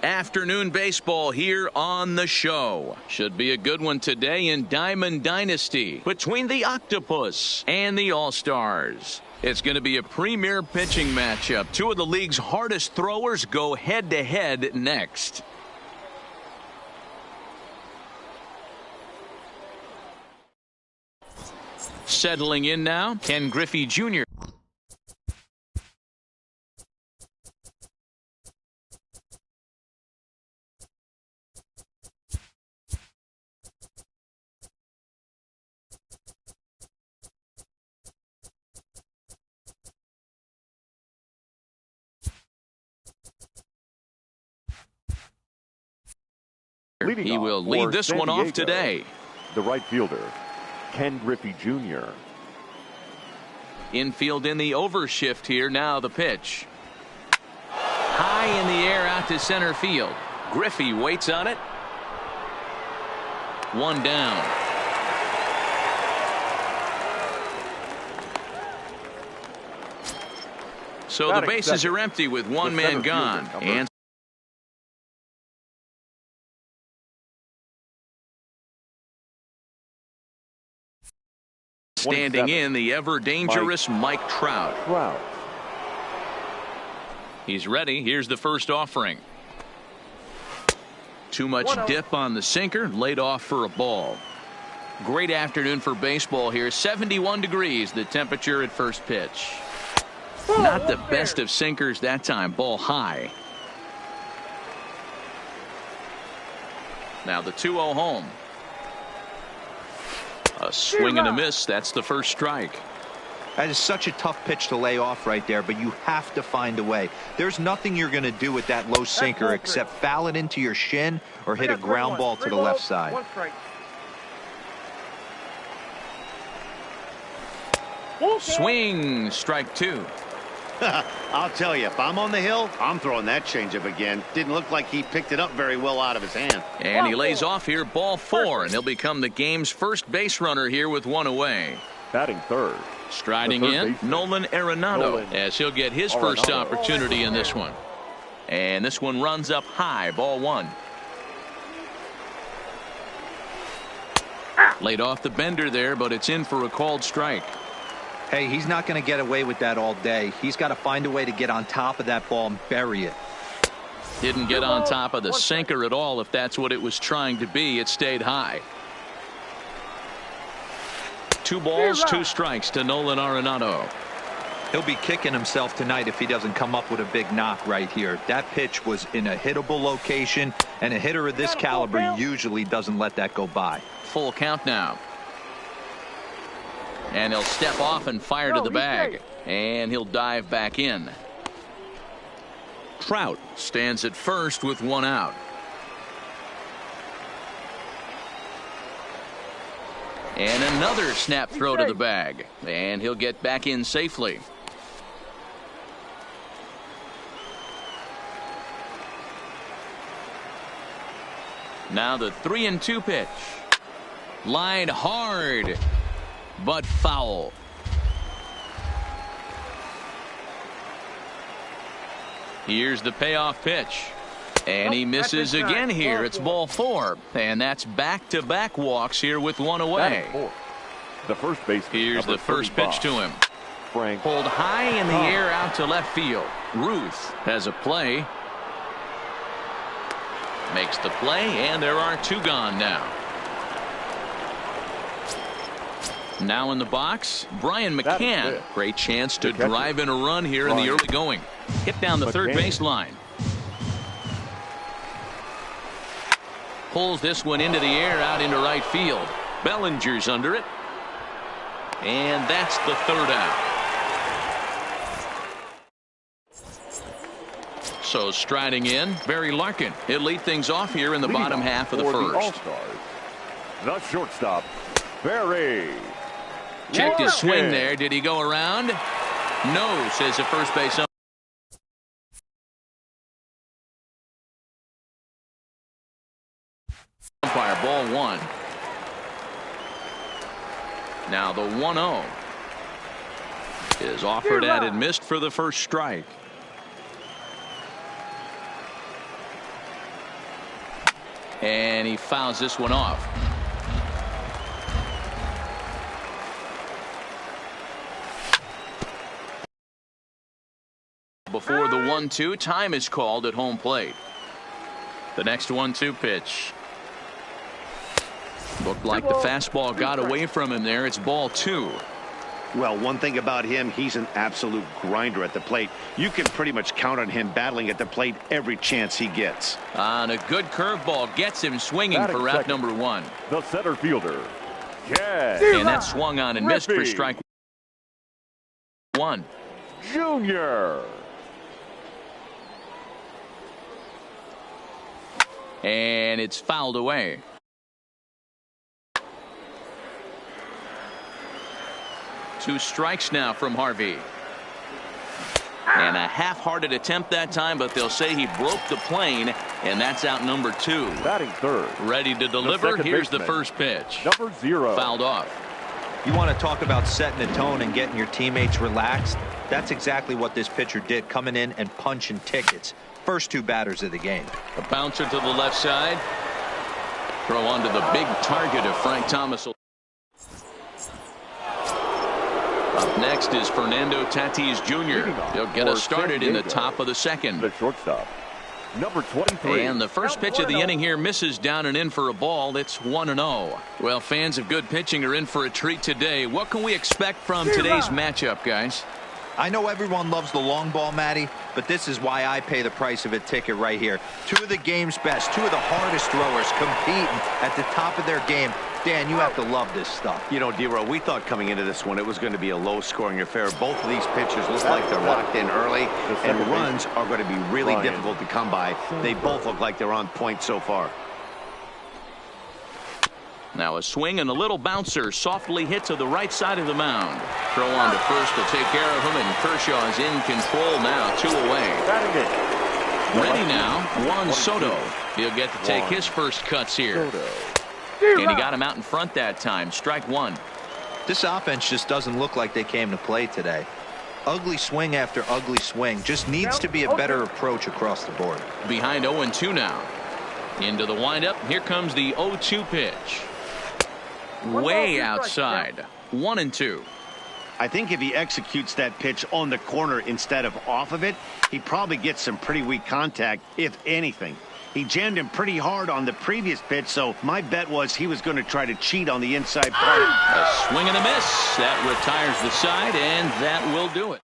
Afternoon baseball here on the show. Should be a good one today in Diamond Dynasty between the Octopus and the All-Stars. It's going to be a premier pitching matchup. Two of the league's hardest throwers go head-to-head next. Settling in now, Ken Griffey Jr. He will lead this one off today. The right fielder, Ken Griffey Jr. Infield in the overshift here. Now the pitch. High in the air out to center field. Griffey waits on it. One down. So the bases are empty with one man gone. And standing in, the ever-dangerous Mike Trout. He's ready. Here's the first offering. Too much dip on the sinker. Laid off for a ball. Great afternoon for baseball here. 71 degrees, the temperature at first pitch. Not the best of sinkers that time. Ball high. Now the 2-0 home. A swing and a miss. That's the first strike. That is such a tough pitch to lay off right there, but you have to find a way. There's nothing you're going to do with that low sinker except foul it into your shin or hit a ground ball to the left side. Swing, strike two. I'll tell you, if I'm on the hill, I'm throwing that changeup again. Didn't look like he picked it up very well out of his hand. And he lays off here, ball four, and he'll become the game's first base runner here with one away. Batting third. Striding in, Nolan Arenado, as he'll get his first opportunity in this one. And this one runs up high, ball one. Laid off the bender there, but it's in for a called strike. Hey, he's not going to get away with that all day. He's got to find a way to get on top of that ball and bury it. Didn't get on top of the sinker at all. If that's what it was trying to be, it stayed high. 2 balls, 2 strikes to Nolan Arenado. He'll be kicking himself tonight if he doesn't come up with a big knock right here. That pitch was in a hittable location, and a hitter of this caliber usually doesn't let that go by. Full count now. And he'll step off and fire to the bag. And he'll dive back in. Trout stands at first with 1 out. And another snap throw to the bag. And he'll get back in safely. Now the 3-2 pitch. Lined hard, but foul. Here's the payoff pitch. And he misses again here. It's ball 4. And that's back-to-back walks here with 1 away. The first base. Here's the first pitch to him. Frank. Pulled high in the air out to left field. Ruth has a play. Makes the play, and there are 2 gone now. Now in the box, Brian McCann. Great chance to drive in a run here in the early going. Hit down the third baseline. Pulls this one into the air out into right field. Bellinger's under it. And that's the 3rd out. So striding in, Barry Larkin. He'll lead things off here in the bottom half of the first. The shortstop, Barry. Checked his swing there. Did he go around? No, says the first base umpire. Ball 1. Now the 1-0 is offered at and missed for the first strike. And he fouls this one off. Before the 1-2, time is called at home plate. The next 1-2 pitch. Looked like the fastball got away from him there. It's ball 2. Well, one thing about him, he's an absolute grinder at the plate. You can pretty much count on him battling at the plate every chance he gets. On a good curveball gets him swinging for route number 1. The center fielder, And that swung on and missed for strike 1. Junior. And it's fouled away. Two strikes now from Harvey. And a half-hearted attempt that time, but they'll say he broke the plane, and that's out number 2. Batting third. Ready to deliver. Here's the first pitch. Number 0. Fouled off. You want to talk about setting the tone and getting your teammates relaxed? That's exactly what this pitcher did, coming in and punching tickets. First 2 batters of the game. A bouncer to the left side. Throw onto the big target of Frank Thomas. Up next is Fernando Tatis Jr. He'll get us started in the top of the second. The shortstop, number 23. And the first pitch of the inning here misses down and in for a ball. It's 1-0. Well, fans of good pitching are in for a treat today. What can we expect from today's matchup, guys? I know everyone loves the long ball, Matty, but this is why I pay the price of a ticket right here. 2 of the game's best, 2 of the hardest throwers competing at the top of their game. Dan, you have to love this stuff. You know, D-Row, we thought coming into this one it was going to be a low-scoring affair. Both of these pitchers look like they're locked in early, and runs are going to be really difficult to come by. They both look like they're on point so far. Now a swing and a little bouncer softly hit to the right side of the mound. Throw on to first to take care of him, and Kershaw is in control now, 2 away. Ready now, Juan Soto. He'll get to take his first cuts here. And he got him out in front that time. Strike 1. This offense just doesn't look like they came to play today. Ugly swing after ugly swing. Just needs to be a better approach across the board. Behind 0-2 now. Into the windup. Here comes the 0-2 pitch. Way outside. 1-2. I think if he executes that pitch on the corner instead of off of it, he probably gets some pretty weak contact, if anything. He jammed him pretty hard on the previous pitch, so my bet was he was going to try to cheat on the inside part. A swing and a miss. That retires the side, and that will do it.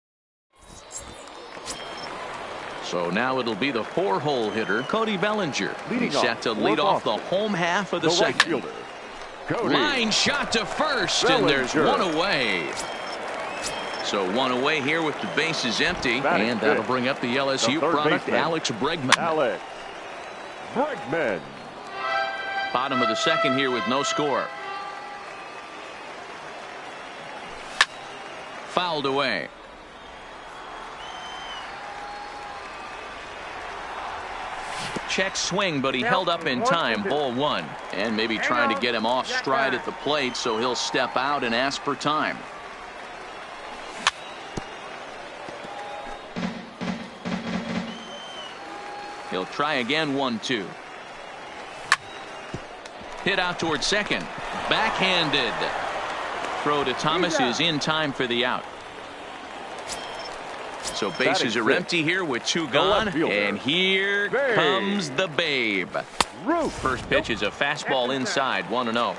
So now it'll be the 4-hole hitter, Cody Bellinger. He's set to lead off the home half of the second. Line shot to first, and there's 1 away. So 1 away here with the bases empty, and that'll bring up the LSU product, Alex Bregman. Bottom of the second here with no score. Fouled away. Check swing, but he held up in time. Ball 1. And maybe trying to get him off stride at the plate, so he'll step out and ask for time. He'll try again. 1-2. Hit out towards second. Backhanded. Throw to Thomas is in time for the out. So bases are empty here with 2 gone, and here comes the Babe. First pitch is a fastball inside. 1-0.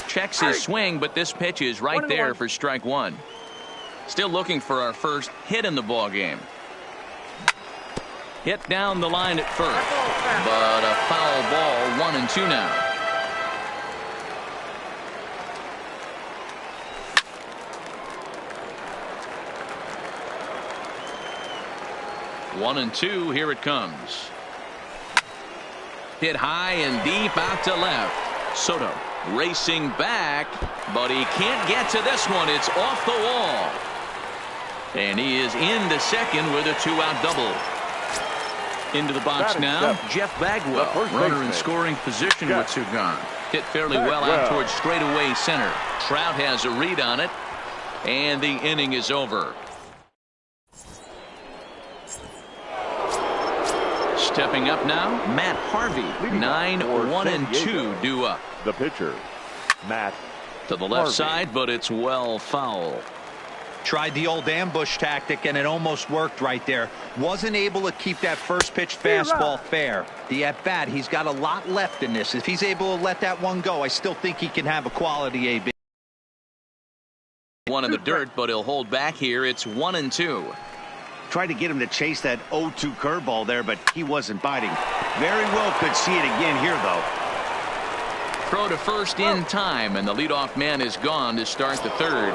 Checks his swing, but this pitch is right there for strike 1. Still looking for our first hit in the ball game. Hit down the line at first, but a foul ball. 1-2 now. 1-2. Here it comes. Hit high and deep out to left. Soto racing back, but he can't get to this one. It's off the wall. And he is into second with a 2-out double. Into the box now, Jeff Bagwell, runner in scoring position with 2 gone. Hit fairly well out towards straightaway center. Trout has a read on it, and the inning is over. Stepping up now, Matt Harvey. 9-1-2 due up. The pitcher, Matt To the left side, but it's well foul. Tried the old ambush tactic, and it almost worked right there. Wasn't able to keep that first pitch fastball fair. The at-bat, he's got a lot left in this. If he's able to let that one go, I still think he can have a quality AB. One in the dirt, but he'll hold back here. It's 1-2. Tried to get him to chase that 0-2 curveball there, but he wasn't biting. Very well could see it again here, though. Throw to first in time, and the leadoff man is gone to start the third.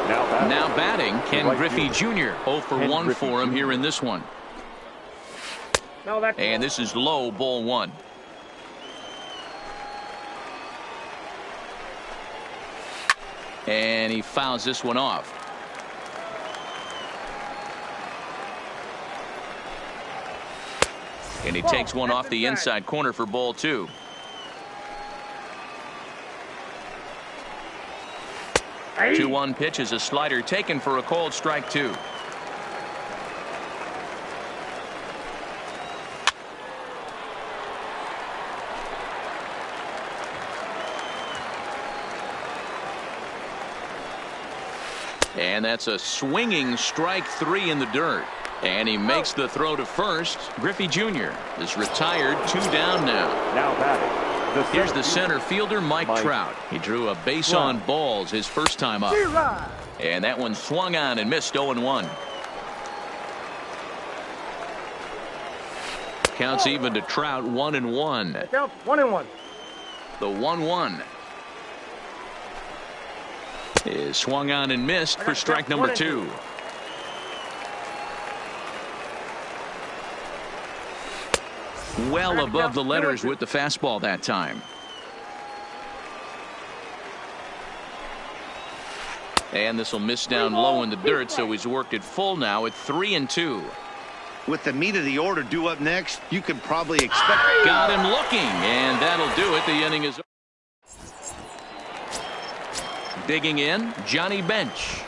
Now batting, Ken Griffey Jr. 0 for 1 for him here in this one. And this is low, ball 1. And he fouls this one off. And he takes one off the inside corner for ball 2. Hey. 2-1 pitch is a slider taken for a called strike 2. And that's a swinging strike 3 in the dirt. And he makes the throw to first. Griffey Jr. is retired, 2 down now. Now batting. Here's the center fielder, Mike Trout. He drew a base on balls his first time up. And that one swung on and missed 0-1. Counts even to Trout, 1-1. Count 1-1. The 1-1 is swung on and missed for strike number 2. Well above the letters with the fastball that time. And this will miss down low in the dirt, so he's worked it full now at 3-2. With the meat of the order due up next, you can probably expect. Got him looking, and that'll do it. The inning is over. Digging in, Johnny Bench.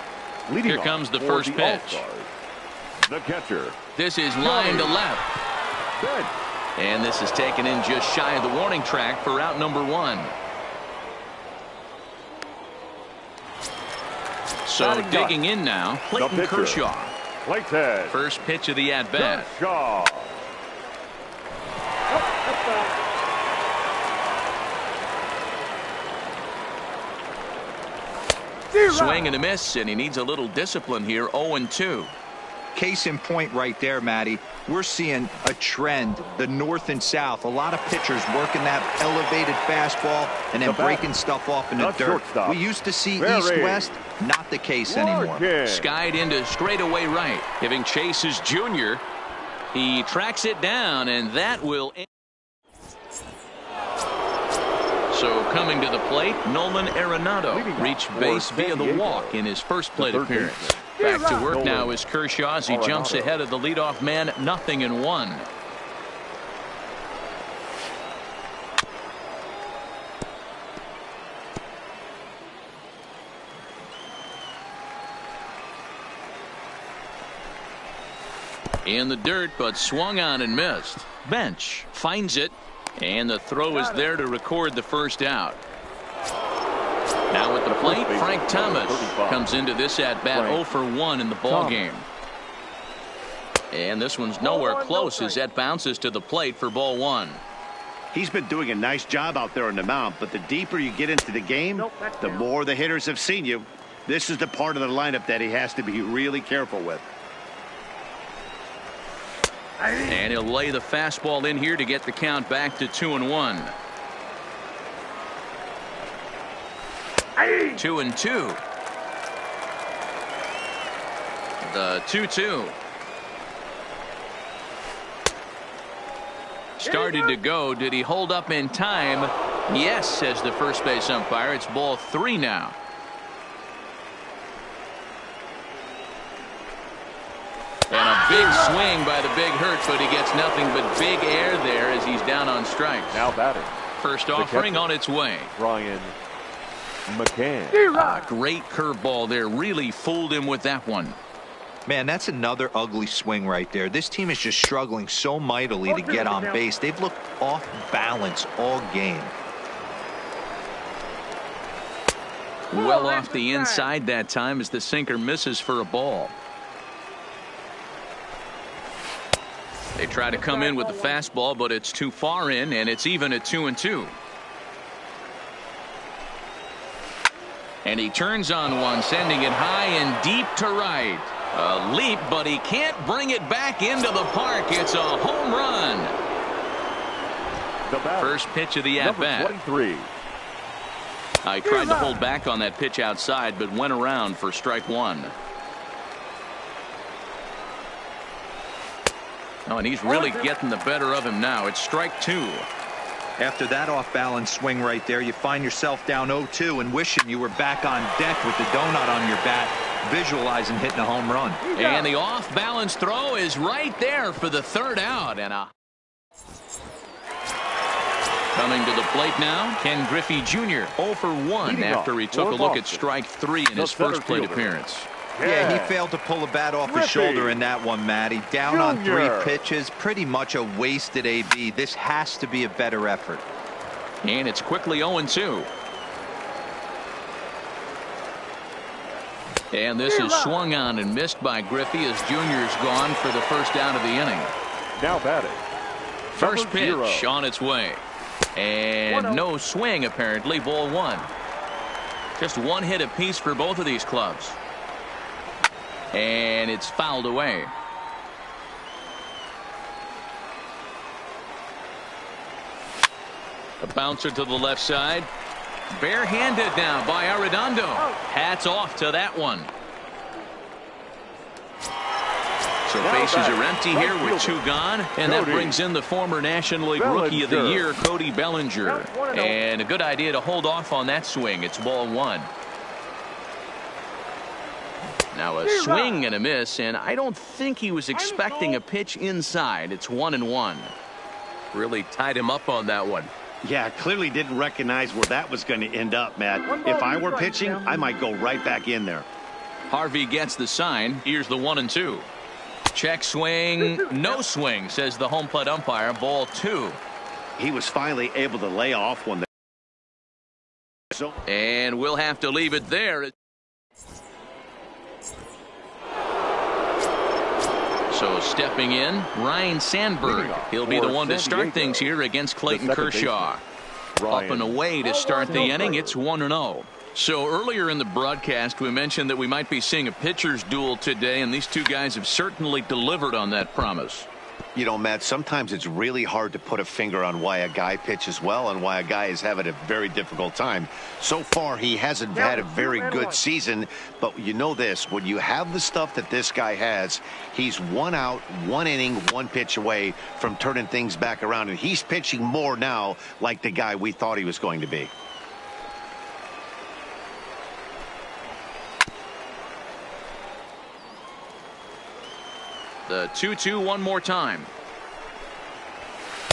Here comes the first pitch. The catcher. This is line to left. Bench. And this is taken in just shy of the warning track for out number 1. So digging in now, Clayton Kershaw. Clayton. First pitch of the at-bat. Kershaw. Swing and a miss, and he needs a little discipline here. 0-2. Case in point right there, Matty. We're seeing a trend, the north and south. A lot of pitchers working that elevated fastball and then breaking stuff off in the dirt. We used to see east-west, not the case anymore. Skied into straightaway right. Giving chase is Junior. He tracks it down, and that will end. So coming to the plate, Nolan Arenado reached base via the walk in his first plate appearance. Back to work now is Kershaw as he jumps ahead of the leadoff man, 0-1. In the dirt, but swung on and missed. Bench finds it, and the throw is there to record the first out. Now at the plate, Frank Thomas comes into this at-bat 0 for 1 in the ball game. And this one's nowhere close as that bounces to the plate for ball 1. He's been doing a nice job out there on the mound, but the deeper you get into the game, the more the hitters have seen you. This is the part of the lineup that he has to be really careful with. And he'll lay the fastball in here to get the count back to 2-1. 2-2. The 2-2. Started to go. Did he hold up in time? Yes, says the first base umpire. It's ball 3 now. And a big swing by the big hurt, but he gets nothing but big air there as he's down on strikes. Now batting. First offering on its way. Ryan McCann. Great curveball there. Really fooled him with that one. Man, that's another ugly swing right there. This team is just struggling so mightily to get on base. They've looked off balance all game. Well off the inside that time as the sinker misses for a ball. They try to come in with the fastball, but it's too far in, and it's even at 2-2. And he turns on one, sending it high and deep to right. A leap, but he can't bring it back into the park. It's a home run. First pitch of the at-bat. I tried to hold back on that pitch outside, but went around for strike one. Oh, and he's really getting the better of him now. It's strike two. After that off-balance swing right there, you find yourself down 0-2 and wishing you were back on deck with the donut on your bat, visualizing hitting a home run. And the off-balance throw is right there for the third out. And coming to the plate now, Ken Griffey Jr. 0 for 1 after he took a look at strike three in his first plate appearance. Yeah, he failed to pull the bat off his shoulder in that one, Matty. Down on 3 pitches, pretty much a wasted AB. This has to be a better effort. And it's quickly 0-2. And this is swung on and missed by Griffey as Jr.'s gone for the first out of the inning. Now batting. First pitch on its way. And no swing apparently, ball one. Just one hit apiece for both of these clubs. And it's fouled away. A bouncer to the left side. Barehanded now by Arredondo. Hats off to that one. So bases are empty here with 2 gone, and that brings in the former National League Rookie of the Year, Cody Bellinger. And a good idea to hold off on that swing. It's ball one. Now a swing and a miss, and I don't think he was expecting a pitch inside. It's 1-1. Really tied him up on that one. Yeah, clearly didn't recognize where that was going to end up, Matt. If I were pitching, I might go right back in there. Harvey gets the sign. Here's the 1-2. Check swing, no swing, says the home plate umpire. Ball 2. He was finally able to lay off one. And we'll have to leave it there. So stepping in, Ryan Sandberg. He'll be the one to start things here against Clayton Kershaw. Up and away to start the inning. It's 1-0. So earlier in the broadcast, we mentioned that we might be seeing a pitcher's duel today, and these two guys have certainly delivered on that promise. You know, Matt, sometimes it's really hard to put a finger on why a guy pitches well and why a guy is having a very difficult time. So far, he hasn't had a very good season, but you know this, when you have the stuff that this guy has, he's 1 out, 1 inning, 1 pitch away from turning things back around, and he's pitching more now like the guy we thought he was going to be. The 2-2 one more time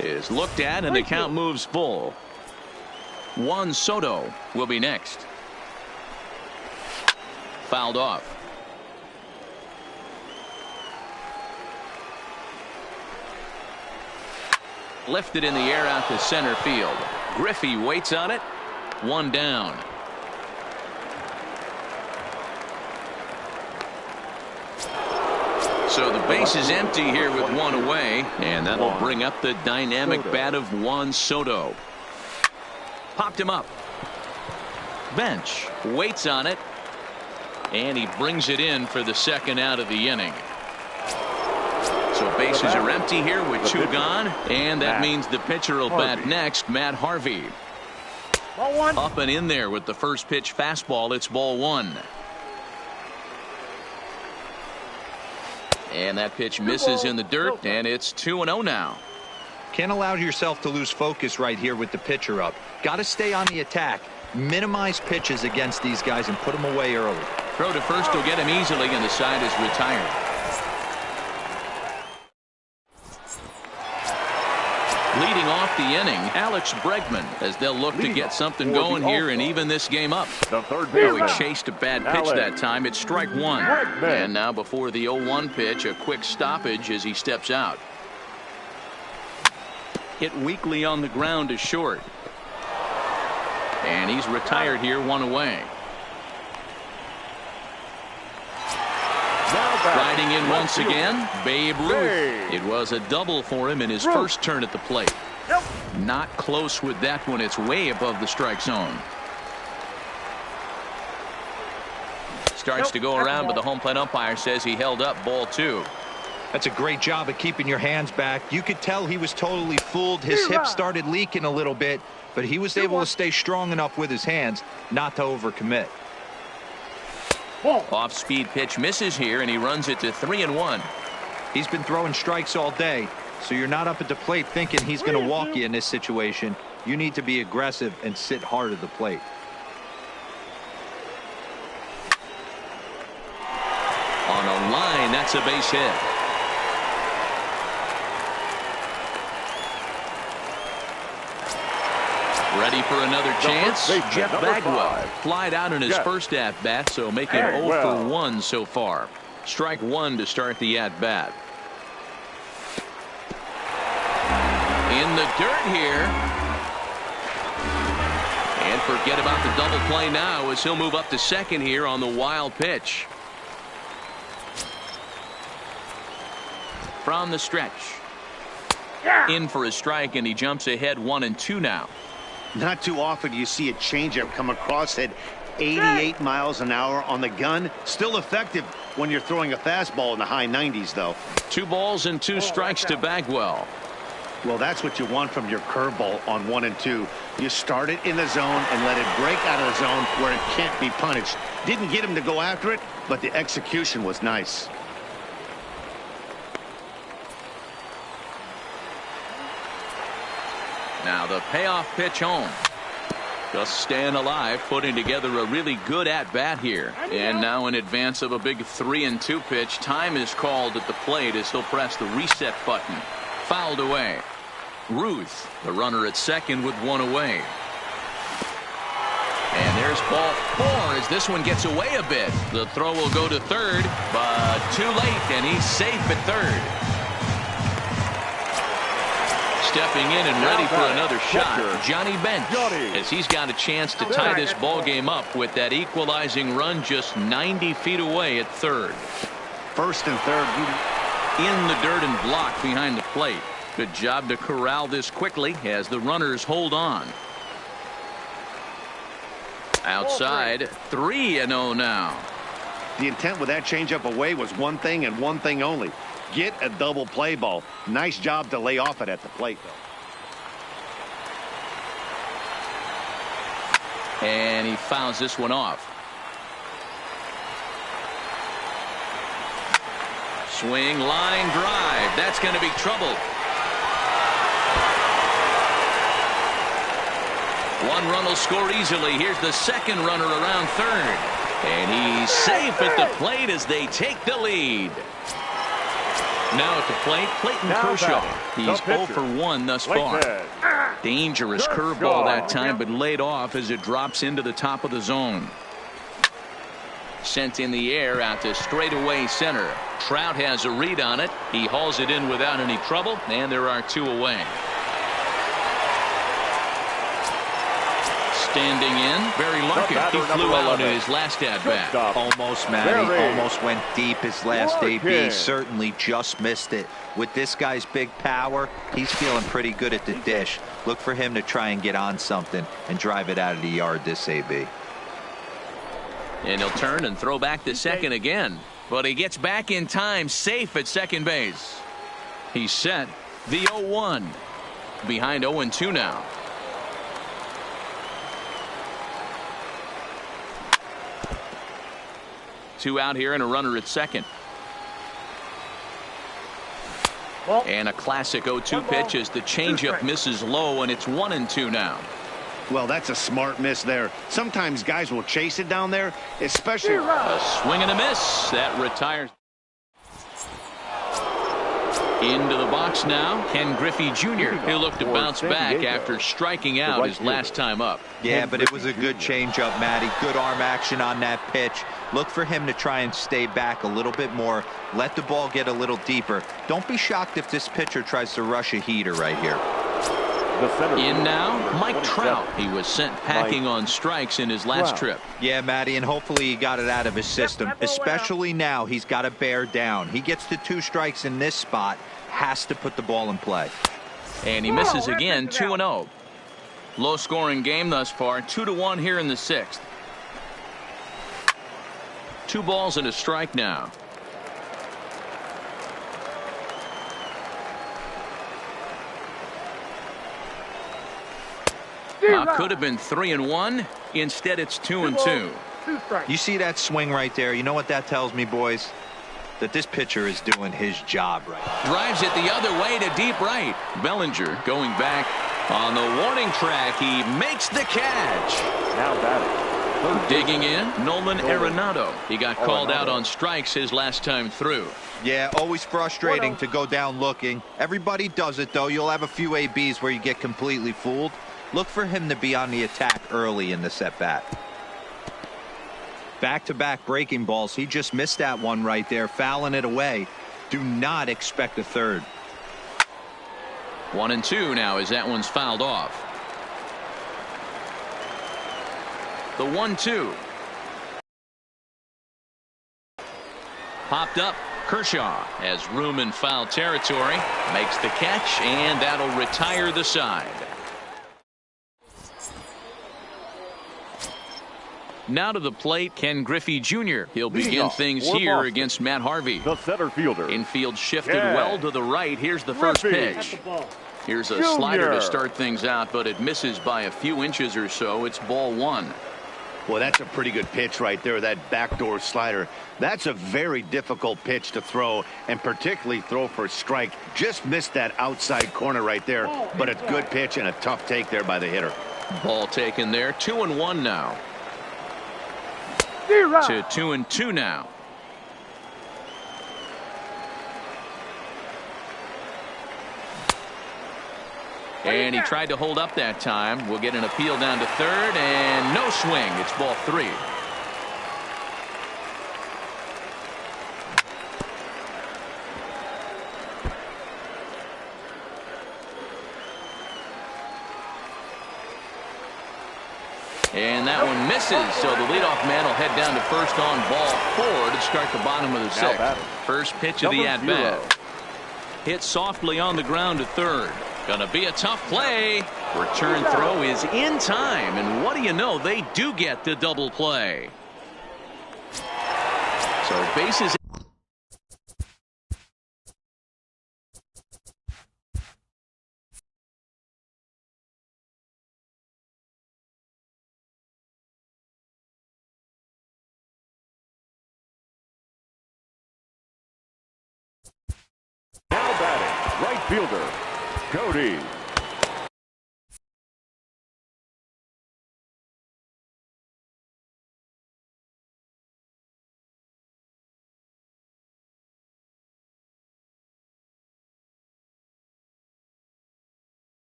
is looked at, and the count moves full. Juan Soto will be next. Fouled off. Lifted in the air out to center field. Griffey waits on it. 1 down. So the base is empty here with 1 away, and that'll bring up the dynamic bat of Juan Soto. Popped him up. Bench waits on it, and he brings it in for the second out of the inning. So bases are empty here with 2 gone, and that means the pitcher will bat next, Matt Harvey. Up and in there with the first pitch fastball. It's ball 1. And that pitch misses in the dirt, and it's 2-0 now. Can't allow yourself to lose focus right here with the pitcher up. Got to stay on the attack. Minimize pitches against these guys and put them away early. Throw to first will get him easily, and the side is retired. Leading off the inning, Alex Bregman, as they'll look to get something going here and even this game up. The third Oh, he baseman, chased a bad pitch that time. It's strike one. And now before the 0-1 pitch, a quick stoppage as he steps out. Hit weakly on the ground to short. And he's retired here, one away. Riding in once again, Babe Ruth. It was a double for him in his first turn at the plate. Not close with that one. It's way above the strike zone. Starts to go around, but the home plate umpire says he held up, ball two. That's a great job of keeping your hands back. You could tell he was totally fooled. His hip started leaking a little bit, but he was able to stay strong enough with his hands not to overcommit. Off-speed pitch misses here, and he runs it to 3-1. He's been throwing strikes all day, so you're not up at the plate thinking he's going to walk you in this situation. You need to be aggressive and sit hard at the plate. On a line, that's a base hit. Ready for another chance. Jeff Bagwell flied out in his first at-bat, so making 0 for 1 so far. Strike one to start the at-bat. In the dirt here. And forget about the double play now as he'll move up to second here on the wild pitch. From the stretch. In for a strike, and he jumps ahead 1-2 now. Not too often you see a changeup come across at 88 miles an hour on the gun. Still effective when you're throwing a fastball in the high 90s, though. 2 balls and 2 strikes to Bagwell. Well, that's what you want from your curveball on 1-2. You start it in the zone and let it break out of the zone where it can't be punished. Didn't get him to go after it, but the execution was nice. Now the payoff pitch home. Just staying alive, putting together a really good at-bat here. And now in advance of a big 3-2 pitch, time is called at the plate as he'll press the reset button. Fouled away. Ruth, the runner at second with 1 away. And there's ball 4 as this one gets away a bit. The throw will go to third, but too late, and he's safe at third. Stepping in and ready for another shot, Johnny Bench, as he's got a chance to tie this ball game up with that equalizing run just 90 feet away at third. First and third. In the dirt and blocked behind the plate. Good job to corral this quickly as the runners hold on. Outside, 3-0 now. The intent with that changeup away was one thing and one thing only. Get a double play ball. Nice job to lay off it at the plate, though. And he fouls this one off. Swing, line drive. That's going to be trouble. 1 run will score easily. Here's the second runner around third. And he's safe at the plate as they take the lead. Now at the plate, Clayton Kershaw. He's 0 for 1 thus far. Dangerous curveball that time, but laid off as it drops into the top of the zone. Sent in the air out to straightaway center. Trout has a read on it. He hauls it in without any trouble, and there are 2 away. Standing in, Barry Larkin. He flew out in his last at-bat. Almost, Matty. Almost went deep his last AB. Certainly just missed it. With this guy's big power, he's feeling pretty good at the dish. Look for him to try and get on something and drive it out of the yard this AB. And he'll turn and throw back to second again. But he gets back in time, safe at second base. He's set. The 0-1. Behind 0-2 now. Two out here and a runner at second. And a classic 0-2 pitch as the changeup misses low, and it's 1-2 now. Well, that's a smart miss there. Sometimes guys will chase it down there, especially a swing and a miss that retires. Into the box now, Ken Griffey Jr., who looked to bounce back after striking out his last time up. Yeah, but it was a good changeup, Matty. Good arm action on that pitch. Look for him to try and stay back a little bit more. Let the ball get a little deeper. Don't be shocked if this pitcher tries to rush a heater right here. In now, Mike Trout. He was sent packing on strikes in his last trip. Yeah, Matty, and hopefully he got it out of his system. Especially now, he's got to bear down. He gets to 2 strikes in this spot. Has to put the ball in play. And he misses again, 2-0. Low scoring game thus far, 2-1 here in the 6th. 2 balls and a strike now. Could have been 3-1. Instead, it's 2-2. You see that swing right there? You know what that tells me, boys? That this pitcher is doing his job right. Drives it the other way to deep right. Bellinger going back on the warning track. He makes the catch. Now batting. Digging in, Nolan Arenado. He got called out on strikes his last time through. Yeah, always frustrating to go down looking. Everybody does it, though. You'll have a few ABs where you get completely fooled. Look for him to be on the attack early in the set-bat. Back-to-back breaking balls. He just missed that one right there, fouling it away. Do not expect a third. 1-2 now as that one's fouled off. The 1-2. Popped up. Kershaw has room in foul territory. Makes the catch, and that'll retire the side. Now to the plate, Ken Griffey Jr. He'll begin things here against Matt Harvey. The center fielder. Infield shifted well to the right. Here's the first pitch. Here's a slider to start things out, but it misses by a few inches or so. It's ball 1. Well, that's a pretty good pitch right there, that backdoor slider. That's a very difficult pitch to throw, and particularly throw for a strike. Just missed that outside corner right there, but a good pitch and a tough take there by the hitter. Ball taken there. 2-1 now. To 2-2 now. And he tried to hold up that time. We'll get an appeal down to third, and no swing. It's ball 3. And that one misses, so the leadoff man will head down to first on ball 4 to start the bottom of the 6th. First pitch of the at-bat. Hit softly on the ground to third. Gonna be a tough play. Return throw is in time, and what do you know, they do get the double play. So bases. Now batting, right fielder, Cody.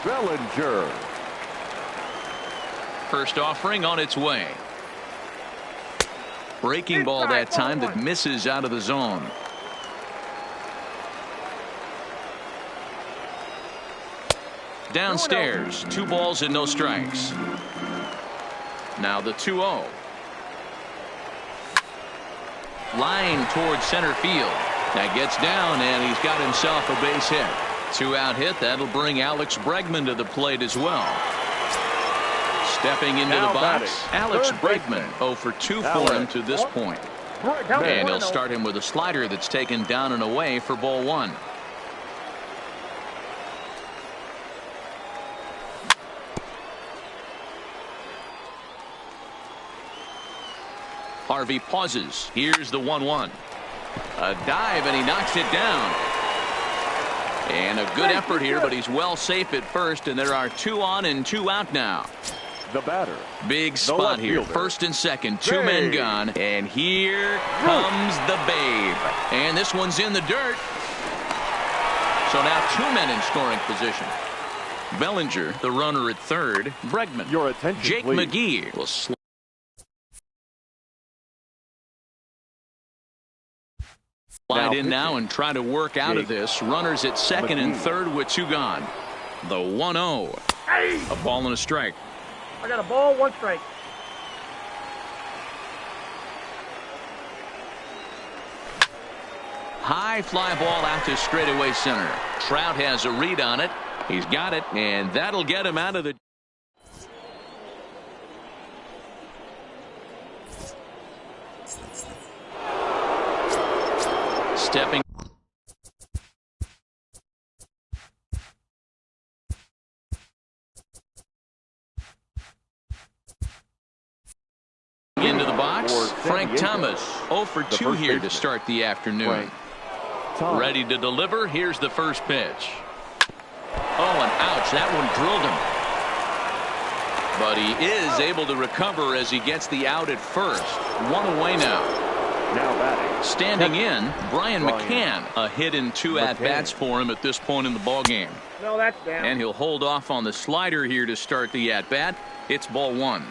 Bellinger. First offering on its way. Breaking ball that time that misses out of the zone. Downstairs, 2 balls and no strikes. Now the 2-0. Line towards center field. That gets down, and he's got himself a base hit. 2-out hit. That'll bring Alex Bregman to the plate as well. Stepping into the box, Alex Bregman 0 for 2 for him to this point. And he'll start him with a slider that's taken down and away for ball 1. Harvey pauses. Here's the 1-1. A dive, and he knocks it down. And a good effort here, but he's well safe at first, and there are 2 on and 2 out now. The batter. Big spot here. Fielder. First and second. 2 men gone. And here comes the Babe. And this one's in the dirt. So now 2 men in scoring position. Bellinger, the runner at third. Bregman. Your attention, Jake please. McGee will slide in now and try to work out of this. Runners at second and third with 2 gone. The 1-0. A ball and a strike. I got a ball, 1 strike. High fly ball out to straightaway center. Trout has a read on it. He's got it, and that'll get him out of the. Stepping into the box. Frank Thomas 0 for 2 here to start the afternoon. Ready to deliver. Here's the first pitch. Oh, and ouch, that one drilled him. But he is able to recover as he gets the out at first. 1 away now. Now batting. Standing in, Brian McCann. A hit in 2 at-bats for him at this point in the ballgame. No, that's down. And he'll hold off on the slider here to start the at-bat. It's ball 1.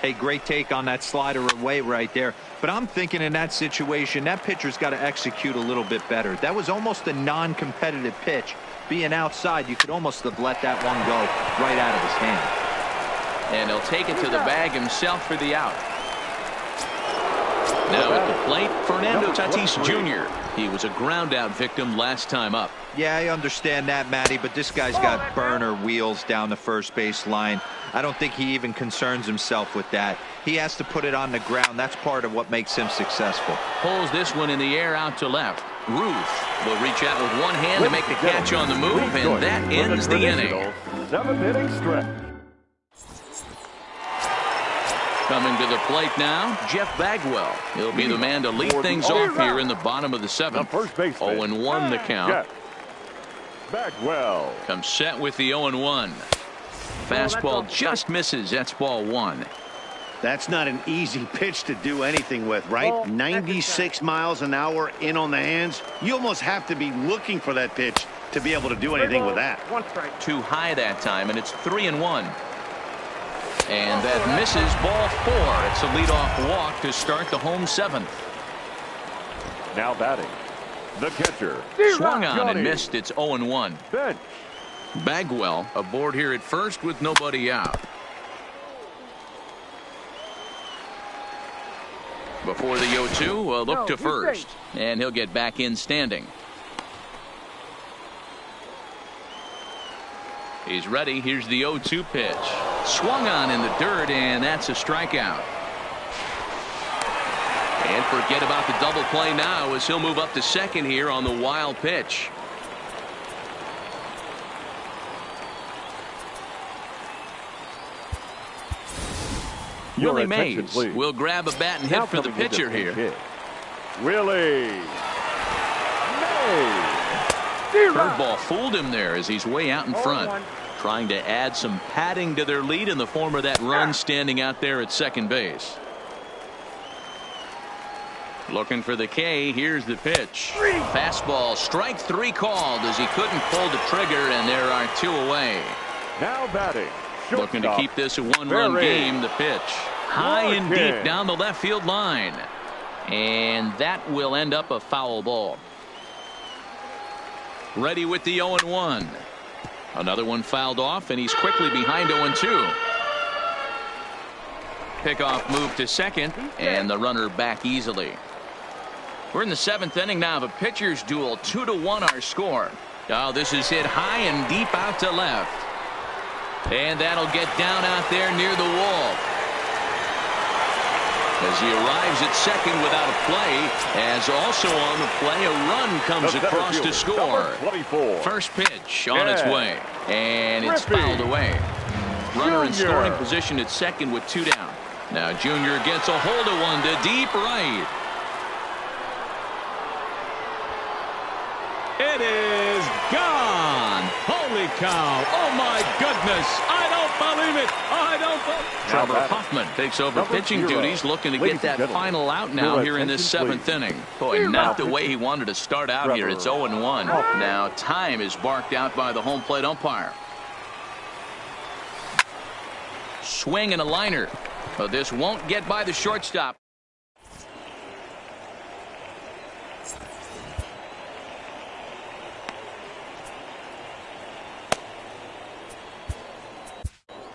Hey, great take on that slider away right there. But I'm thinking in that situation, that pitcher's got to execute a little bit better. That was almost a non-competitive pitch. Being outside, you could almost have let that one go right out of his hand. And he'll take it to the bag himself for the out. Now at the plate, Fernando Tatis Jr. He was a ground-out victim last time up. Yeah, I understand that, Matty, but this guy's got burner wheels down the first base line. I don't think he even concerns himself with that. He has to put it on the ground. That's part of what makes him successful. Pulls this one in the air out to left. Ruth will reach out with one hand to make the catch on the move, and that ends the inning. 7th inning stretch. Coming to the plate now, Jeff Bagwell. He'll be the man to lead things off here in the bottom of the 7th. 0-1 the count. Jeff Bagwell Comes set with the 0-1. Fastball just misses. That's ball 1. That's not an easy pitch to do anything with, right? 96 miles an hour in on the hands. You almost have to be looking for that pitch to be able to do anything with that. 1 strike. Too high that time, and it's 3-1. And that misses ball 4. It's a leadoff walk to start the home 7th. now batting. The catcher. Swung on and missed. It's 0-1. Bench. Bagwell aboard here at first with nobody out. Before the 0-2, a look to first. And he'll get back in standing. He's ready. Here's the 0-2 pitch. Swung on in the dirt, and that's a strikeout. And forget about the double play now as he'll move up to second here on the wild pitch. Willie Mays will grab a bat and hit for the pitcher here. Willie Mays. Curveball fooled him there as he's way out in front. Trying to add some padding to their lead in the form of that run standing out there at second base. Looking for the K. Here's the pitch. Fastball, strike 3 called as he couldn't pull the trigger, and there are 2 away. Now batting. Looking to keep this a 1-run game. The pitch high and deep down the left field line, and that will end up a foul ball. Ready with the 0-1. Another one fouled off, and he's quickly behind 0-2. Pickoff move to second, and the runner back easily. We're in the 7th inning now of a pitcher's duel. 2-1 our score. Oh, this is hit high and deep out to left. And that'll get down out there near the wall. As he arrives at second without a play, as also on the play, a run comes across to score. First pitch on its way, and it's fouled away. Runner in scoring position at second with 2 down. Now Junior gets a hold of one to deep right. It is gone. Holy cow. Oh, my goodness. I don't believe it. I don't believe it. Trevor Hoffman takes over pitching duties, looking to get that final out now here in this 7th inning. Boy, not the way he wanted to start out here. It's 0-1. Now time is barked out by the home plate umpire. Swing and a liner. But this won't get by the shortstop.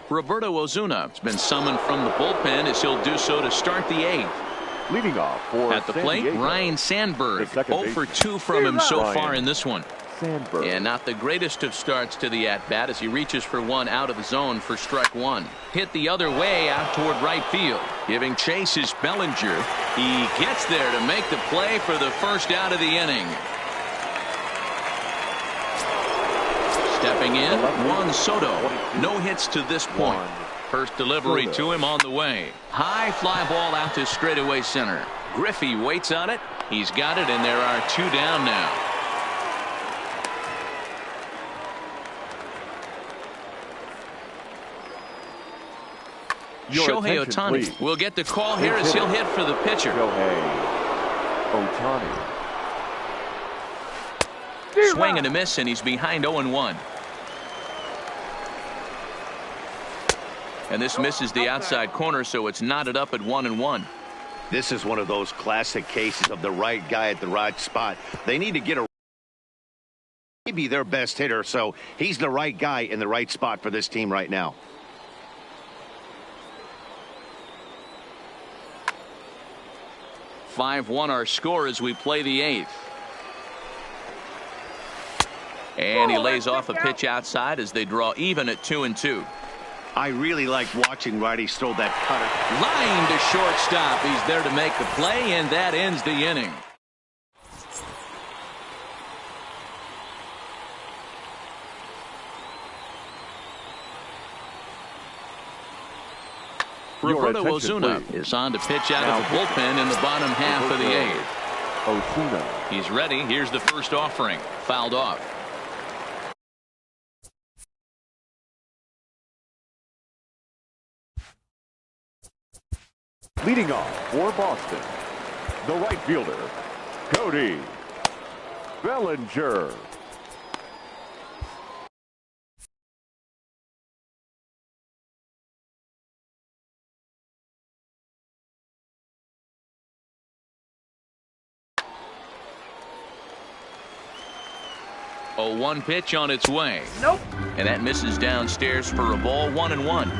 Roberto Ozuna has been summoned from the bullpen as he'll do so to start the 8th. Leading off for at the San plate, Diego, Ryan Sandberg. 0 for 2 from him so Ryan far in this one. Sandberg. And not the greatest of starts to the at-bat as he reaches for one out of the zone for strike 1. Hit the other way out toward right field. Giving chase is Bellinger. He gets there to make the play for the first out of the inning. Stepping in, Juan Soto. No hits to this point. First delivery to him on the way. High fly ball out to straightaway center. Griffey waits on it. He's got it, and there are 2 down now. Shohei Ohtani will get the call here as he'll hit for the pitcher. Ohtani. Swing and a miss, and he's behind 0-1. And this misses the outside corner, so it's knotted up at 1-1. This is one of those classic cases of the right guy at the right spot. They need to get a maybe their best hitter, so he's the right guy in the right spot for this team right now. (5-1) our score as we play the 8th. And he lays off a pitch outside as they draw even at 2-2. I really like watching righties throw that cutter. Line to shortstop. He's there to make the play, and that ends the inning. Roberto Ozuna is on to pitch out of the bullpen in the bottom half of the 8th. Ozuna. He's ready. Here's the first offering. Fouled off. Leading off for Boston, the right fielder, Cody Bellinger. A 1 pitch on its way. Nope. And that misses downstairs for a ball. 1-1.